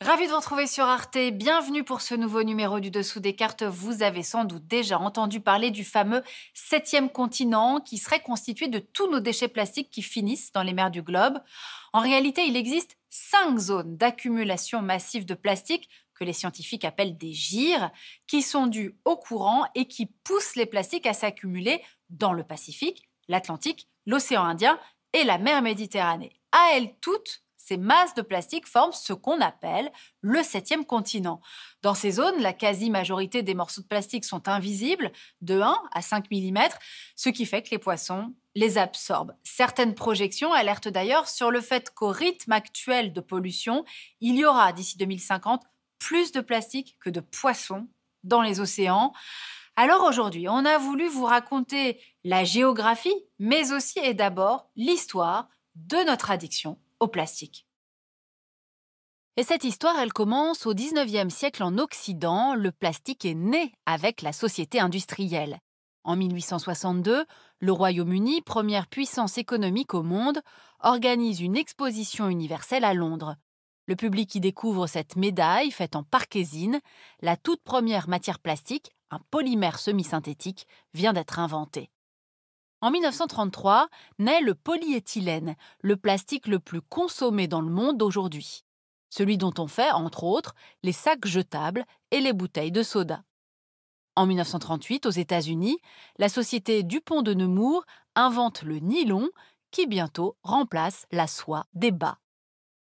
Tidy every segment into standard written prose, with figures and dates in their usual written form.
Ravi de vous retrouver sur Arte. Bienvenue pour ce nouveau numéro du Dessous des cartes. Vous avez sans doute déjà entendu parler du fameux septième continent qui serait constitué de tous nos déchets plastiques qui finissent dans les mers du globe. En réalité, il existe 5 zones d'accumulation massive de plastique que les scientifiques appellent des gyres, qui sont dues au courant et qui poussent les plastiques à s'accumuler dans le Pacifique, l'Atlantique, l'océan Indien et la mer Méditerranée. À elles toutes, ces masses de plastique forment ce qu'on appelle le septième continent. Dans ces zones, la quasi-majorité des morceaux de plastique sont invisibles, de 1 à 5 mm, ce qui fait que les poissons les absorbent. Certaines projections alertent d'ailleurs sur le fait qu'au rythme actuel de pollution, il y aura d'ici 2050 plus de plastique que de poissons dans les océans. Alors aujourd'hui, on a voulu vous raconter la géographie, mais aussi et d'abord l'histoire de notre addiction au plastique. Et cette histoire, elle commence au 19e siècle en Occident. Le plastique est né avec la société industrielle. En 1862, le Royaume-Uni, première puissance économique au monde, organise une exposition universelle à Londres. Le public y découvre cette médaille faite en parkésine. La toute première matière plastique, un polymère semi-synthétique, vient d'être inventée. En 1933, naît le polyéthylène, le plastique le plus consommé dans le monde aujourd'hui. Celui dont on fait, entre autres, les sacs jetables et les bouteilles de soda. En 1938, aux États-Unis, la société Dupont de Nemours invente le nylon qui bientôt remplace la soie des bas.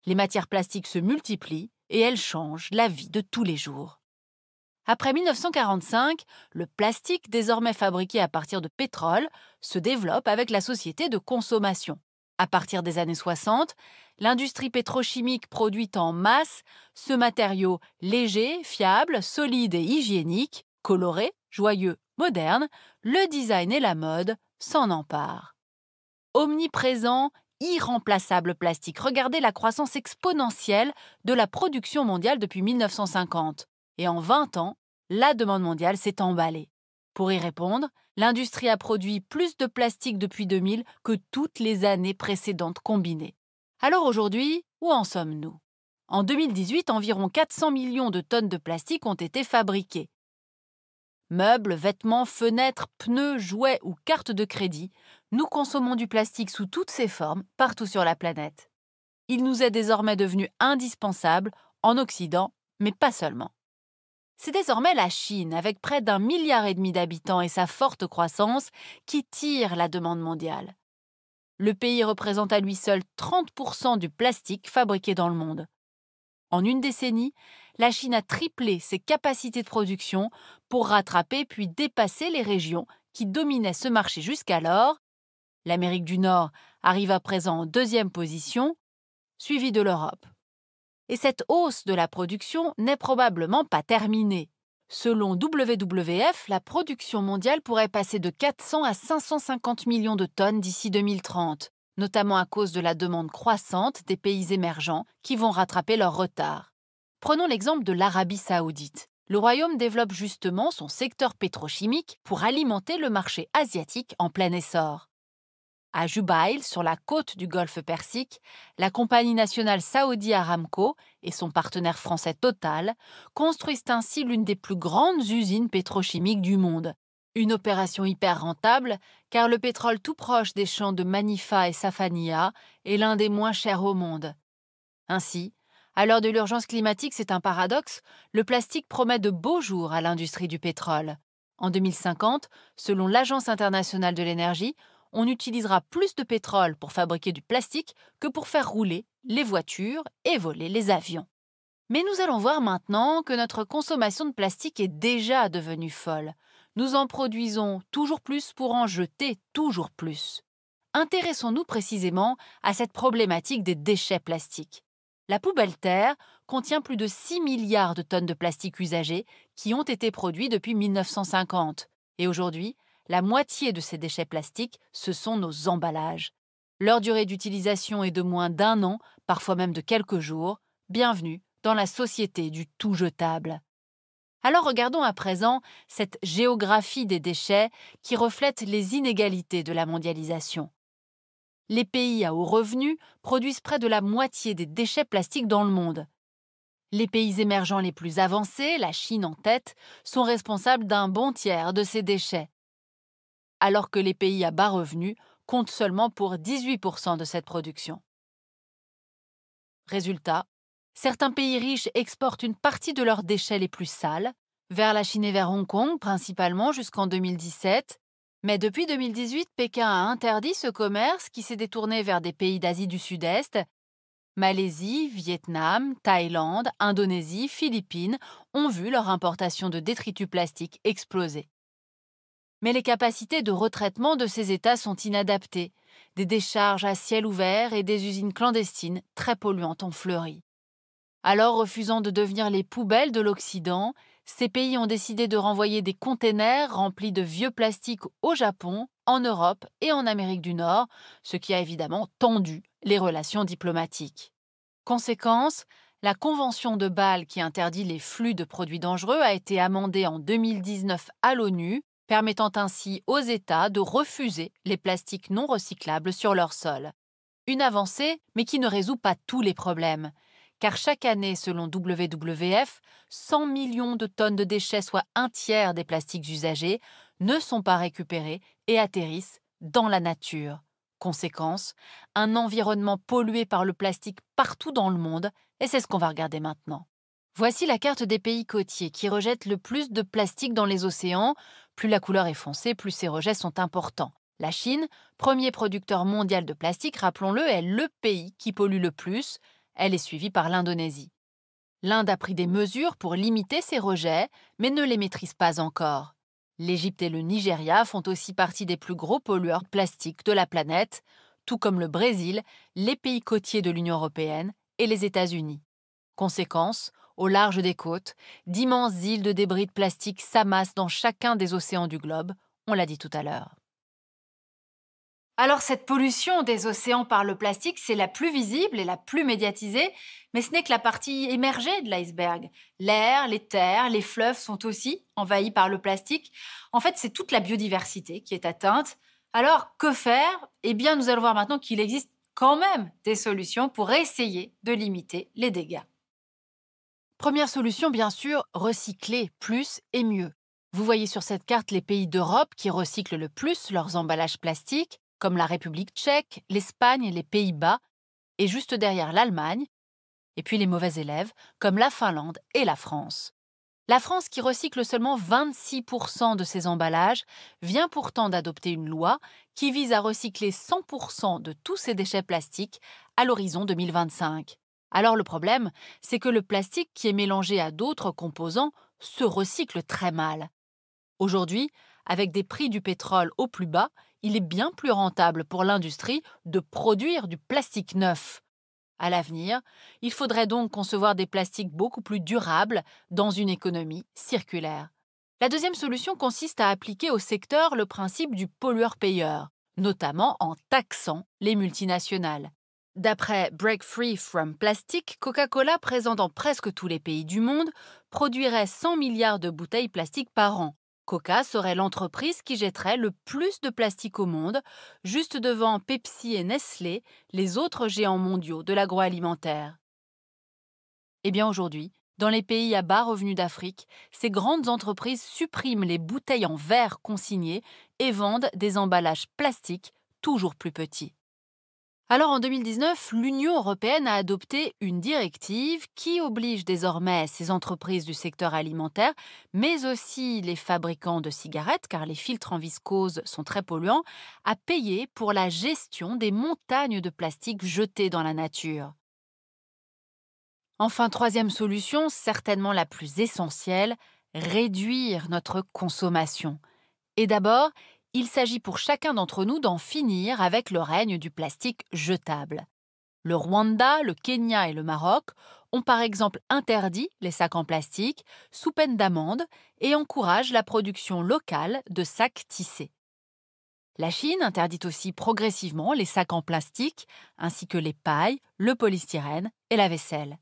Les matières plastiques se multiplient et elles changent la vie de tous les jours. Après 1945, le plastique, désormais fabriqué à partir de pétrole, se développe avec la société de consommation. À partir des années 60, l'industrie pétrochimique produit en masse ce matériau léger, fiable, solide et hygiénique, coloré, joyeux, moderne, le design et la mode s'en emparent. Omniprésent, irremplaçable plastique. Regardez la croissance exponentielle de la production mondiale depuis 1950. Et en 20 ans, la demande mondiale s'est emballée. Pour y répondre, l'industrie a produit plus de plastique depuis 2000 que toutes les années précédentes combinées. Alors aujourd'hui, où en sommes-nous? En 2018, environ 400 millions de tonnes de plastique ont été fabriquées. Meubles, vêtements, fenêtres, pneus, jouets ou cartes de crédit, nous consommons du plastique sous toutes ses formes partout sur la planète. Il nous est désormais devenu indispensable en Occident, mais pas seulement. C'est désormais la Chine, avec près d'1,5 milliard d'habitants et sa forte croissance, qui tire la demande mondiale. Le pays représente à lui seul 30% du plastique fabriqué dans le monde. En une décennie, la Chine a triplé ses capacités de production pour rattraper puis dépasser les régions qui dominaient ce marché jusqu'alors. L'Amérique du Nord arrive à présent en deuxième position, suivie de l'Europe. Et cette hausse de la production n'est probablement pas terminée. Selon WWF, la production mondiale pourrait passer de 400 à 550 millions de tonnes d'ici 2030, notamment à cause de la demande croissante des pays émergents qui vont rattraper leur retard. Prenons l'exemple de l'Arabie saoudite. Le royaume développe justement son secteur pétrochimique pour alimenter le marché asiatique en plein essor. À Jubail, sur la côte du golfe Persique, la compagnie nationale Saudi Aramco et son partenaire français Total construisent ainsi l'une des plus grandes usines pétrochimiques du monde. Une opération hyper rentable, car le pétrole tout proche des champs de Manifa et Safaniya est l'un des moins chers au monde. Ainsi, à l'heure de l'urgence climatique, c'est un paradoxe, le plastique promet de beaux jours à l'industrie du pétrole. En 2050, selon l'Agence internationale de l'énergie, on utilisera plus de pétrole pour fabriquer du plastique que pour faire rouler les voitures et voler les avions. Mais nous allons voir maintenant que notre consommation de plastique est déjà devenue folle. Nous en produisons toujours plus pour en jeter toujours plus. Intéressons-nous précisément à cette problématique des déchets plastiques. La poubelle terre contient plus de 6 milliards de tonnes de plastique usagé qui ont été produits depuis 1950. Et aujourd'hui, la moitié de ces déchets plastiques, ce sont nos emballages. Leur durée d'utilisation est de moins d'1 an, parfois même de quelques jours. Bienvenue dans la société du tout jetable. Alors regardons à présent cette géographie des déchets qui reflète les inégalités de la mondialisation. Les pays à haut revenu produisent près de la moitié des déchets plastiques dans le monde. Les pays émergents les plus avancés, la Chine en tête, sont responsables d'un bon tiers de ces déchets, alors que les pays à bas revenus comptent seulement pour 18% de cette production. Résultat, certains pays riches exportent une partie de leurs déchets les plus sales, vers la Chine et vers Hong Kong principalement jusqu'en 2017, mais depuis 2018, Pékin a interdit ce commerce qui s'est détourné vers des pays d'Asie du Sud-Est. Malaisie, Vietnam, Thaïlande, Indonésie, Philippines ont vu leur importation de détritus plastiques exploser. Mais les capacités de retraitement de ces États sont inadaptées. Des décharges à ciel ouvert et des usines clandestines très polluantes ont fleuri. Alors, refusant de devenir les poubelles de l'Occident, ces pays ont décidé de renvoyer des containers remplis de vieux plastiques au Japon, en Europe et en Amérique du Nord, ce qui a évidemment tendu les relations diplomatiques. Conséquence, la Convention de Bâle qui interdit les flux de produits dangereux a été amendée en 2019 à l'ONU, permettant ainsi aux États de refuser les plastiques non recyclables sur leur sol. Une avancée, mais qui ne résout pas tous les problèmes. Car chaque année, selon WWF, 100 millions de tonnes de déchets, soit un tiers des plastiques usagés, ne sont pas récupérés et atterrissent dans la nature. Conséquence, un environnement pollué par le plastique partout dans le monde, et c'est ce qu'on va regarder maintenant. Voici la carte des pays côtiers qui rejettent le plus de plastique dans les océans. Plus la couleur est foncée, plus ces rejets sont importants. La Chine, premier producteur mondial de plastique, rappelons-le, est le pays qui pollue le plus. Elle est suivie par l'Indonésie. L'Inde a pris des mesures pour limiter ces rejets, mais ne les maîtrise pas encore. L'Égypte et le Nigeria font aussi partie des plus gros pollueurs plastiques de la planète, tout comme le Brésil, les pays côtiers de l'Union européenne et les États-Unis. Conséquence, au large des côtes, d'immenses îles de débris de plastique s'amassent dans chacun des océans du globe, on l'a dit tout à l'heure. Alors cette pollution des océans par le plastique, c'est la plus visible et la plus médiatisée, mais ce n'est que la partie émergée de l'iceberg. L'air, les terres, les fleuves sont aussi envahis par le plastique. En fait, c'est toute la biodiversité qui est atteinte. Alors, que faire? Eh bien, nous allons voir maintenant qu'il existe quand même des solutions pour essayer de limiter les dégâts. Première solution, bien sûr, recycler plus et mieux. Vous voyez sur cette carte les pays d'Europe qui recyclent le plus leurs emballages plastiques, comme la République tchèque, l'Espagne et les Pays-Bas, et juste derrière l'Allemagne, et puis les mauvais élèves, comme la Finlande et la France. La France, qui recycle seulement 26% de ses emballages, vient pourtant d'adopter une loi qui vise à recycler 100% de tous ses déchets plastiques à l'horizon 2025. Alors le problème, c'est que le plastique qui est mélangé à d'autres composants se recycle très mal. Aujourd'hui, avec des prix du pétrole au plus bas, il est bien plus rentable pour l'industrie de produire du plastique neuf. À l'avenir, il faudrait donc concevoir des plastiques beaucoup plus durables dans une économie circulaire. La deuxième solution consiste à appliquer au secteur le principe du pollueur-payeur, notamment en taxant les multinationales. D'après Break Free from Plastic, Coca-Cola, présent dans presque tous les pays du monde, produirait 100 milliards de bouteilles plastiques par an. Coca serait l'entreprise qui jetterait le plus de plastique au monde, juste devant Pepsi et Nestlé, les autres géants mondiaux de l'agroalimentaire. Eh bien aujourd'hui, dans les pays à bas revenus d'Afrique, ces grandes entreprises suppriment les bouteilles en verre consignées et vendent des emballages plastiques toujours plus petits. Alors en 2019, l'Union européenne a adopté une directive qui oblige désormais ces entreprises du secteur alimentaire, mais aussi les fabricants de cigarettes, car les filtres en viscose sont très polluants, à payer pour la gestion des montagnes de plastique jetées dans la nature. Enfin, troisième solution, certainement la plus essentielle, réduire notre consommation. Et d'abord, il s'agit pour chacun d'entre nous d'en finir avec le règne du plastique jetable. Le Rwanda, le Kenya et le Maroc ont par exemple interdit les sacs en plastique sous peine d'amende et encouragent la production locale de sacs tissés. La Chine interdit aussi progressivement les sacs en plastique ainsi que les pailles, le polystyrène et la vaisselle.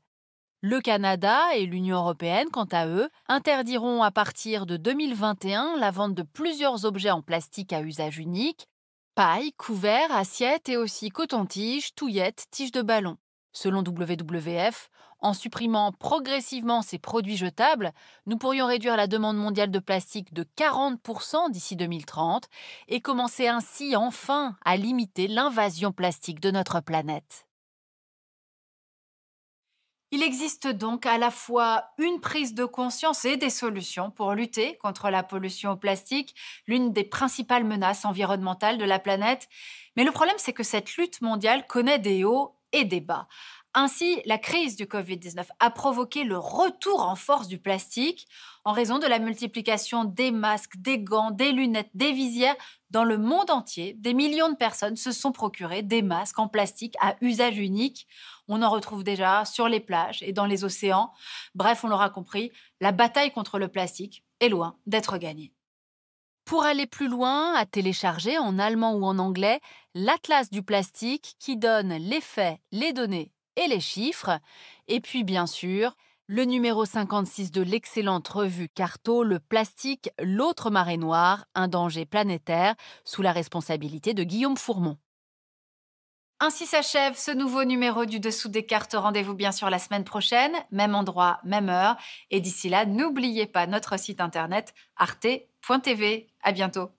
Le Canada et l'Union européenne, quant à eux, interdiront à partir de 2021 la vente de plusieurs objets en plastique à usage unique, pailles, couverts, assiettes et aussi coton-tiges, touillettes, tiges de ballon. Selon WWF, En supprimant progressivement ces produits jetables, nous pourrions réduire la demande mondiale de plastique de 40% d'ici 2030 et commencer ainsi enfin à limiter l'invasion plastique de notre planète. Il existe donc à la fois une prise de conscience et des solutions pour lutter contre la pollution au plastique, l'une des principales menaces environnementales de la planète. Mais le problème, c'est que cette lutte mondiale connaît des hauts et des bas. Ainsi, la crise du Covid-19 a provoqué le retour en force du plastique en raison de la multiplication des masques, des gants, des lunettes, des visières. Dans le monde entier, des millions de personnes se sont procurés des masques en plastique à usage unique. On en retrouve déjà sur les plages et dans les océans. Bref, on l'aura compris, la bataille contre le plastique est loin d'être gagnée. Pour aller plus loin, à télécharger en allemand ou en anglais l'Atlas du plastique qui donne les faits, les données et les chiffres. Et puis bien sûr, le numéro 56 de l'excellente revue Carto, le plastique, l'autre marée noire, un danger planétaire, sous la responsabilité de Guillaume Fourmont. Ainsi s'achève ce nouveau numéro du Dessous des cartes. Rendez-vous bien sûr la semaine prochaine, même endroit, même heure. Et d'ici là, n'oubliez pas notre site internet arte.tv. À bientôt.